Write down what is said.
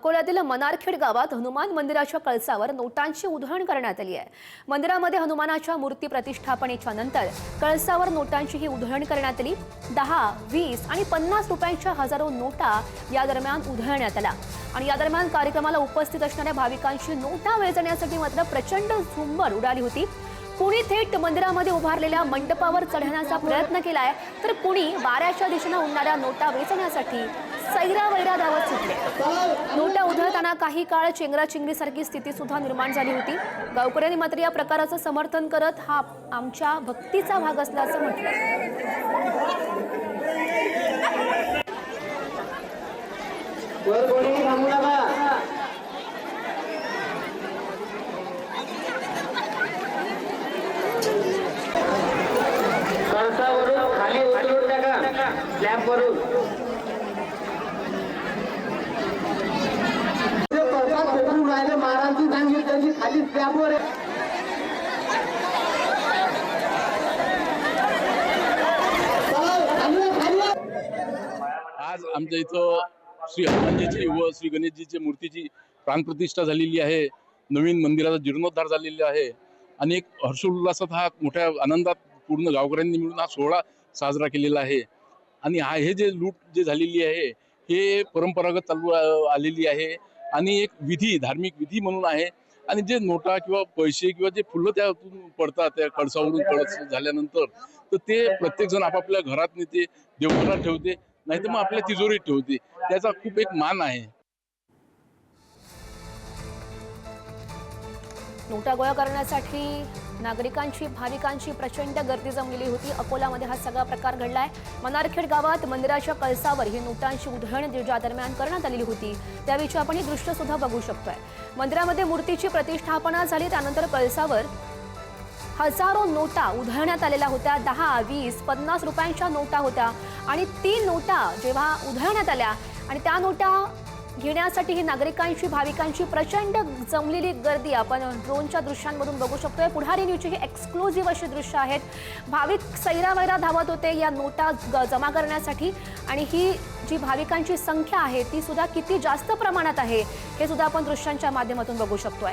अकोल्यातील मनारखेड गावात हनुमान मंदिराच्या कळसावर नोटांची उधळण करण्यात आली आहे। मंदिरामध्ये हनुमानाच्या मूर्ती प्रतिष्ठापनेच्या नंतर कळसावर नोटांची ही उधळण करण्यात आली। 10, 20 आणि 50 रुपयांच्या हजारो नोटा या दरम्यान उधळण्यात आल्या आणि या दरम्यान कार्यक्रमाला उपस्थित असणाऱ्या भाविकांची नोटा वेचण्यासाठी मात्र प्रचंड झुंबड उडाली होती। कुणी थेट मंदिरामध्ये उभारलेल्या मंडपावर चढण्याचा प्रयत्न केलाय, तर कुणी वाऱ्याच्या दिशेने उडणाऱ्या नोटा वेचण्यासाठी सैरावैरा धावत सुटले। नोटा उधळताना काही काळ चेंगराचेंगरीसारखी स्थिती सुद्धा निर्माण झाली होती। गावकऱ्यांनी मात्र या प्रकाराचं समर्थन करत हा आमच्या भक्तीचा भाग असल्याचं म्हटलंय। खाली उतरून टाका स्लॅबवरून। महाराजांची सांगितलं खाली स्लॅबवर आज आमच्या इथं श्री हनुमानजीची व श्री गणेशजीची मूर्तीची प्राणप्रतिष्ठा झालेली आहे। नवीन मंदिराचा जीर्णोद्धार झालेला आहे आणि एक हर्षोल्लासात हा मोठ्या आनंदात पूर्ण गावकऱ्यांनी मिळून हा सोहळा साजरा केलेला आहे। आणि हे जे लूट जे झालेली आहे हे परंपरागत चालू आलेली आहे आणि एक विधी, धार्मिक विधी म्हणून आहे। आणि जे नोटा किंवा पैसे किंवा जे फुलं त्यातून पडतात त्या कळसावरून कळस झाल्यानंतर, तर ते प्रत्येक जण आपापल्या घरात नेते, देवघरात ठेवते, नाहीतर मग आपल्या तिजोरीत ठेवते। त्याचा खूप एक मान आहे। नोटा गोळा करण्यासाठी नागरिकांची, भाविकांची प्रचंड गर्दी जमलेली होती। अकोल्यामध्ये हा सगळा प्रकार घडलाय। मनारखेड गावात मंदिराच्या कळसावर ही नोटांची उधळण ज्या दरम्यान करण्यात आलेली होती, त्याविषयी आपण ही दृश्य सुद्धा बघू शकतोय। मंदिरामध्ये मूर्तीची प्रतिष्ठापना झाली, त्यानंतर कळसावर हजारो नोटा उधळण्यात आलेल्या होत्या। 10, 20, 50 रुपयांच्या नोटा होत्या आणि ती नोटा जेव्हा उधळण्यात आल्या आणि त्या नोटा घेण्यासाठी ही नागरिकांची, भाविकांची प्रचंड जमलेली गर्दी आपण ड्रोनच्या दृश्यांमधून बघू शकतोय। पुढारी न्यूजची ही एक्सक्लुझिव्ह अशी दृश्य आहेत। भाविक सैरावैरा धावत होते या नोटा जमा करण्यासाठी आणि ही जी भाविकांची संख्या आहे ती सुद्धा किती जास्त प्रमाणात आहे हे सुद्धा आपण दृश्यांच्या माध्यमातून बघू शकतोय।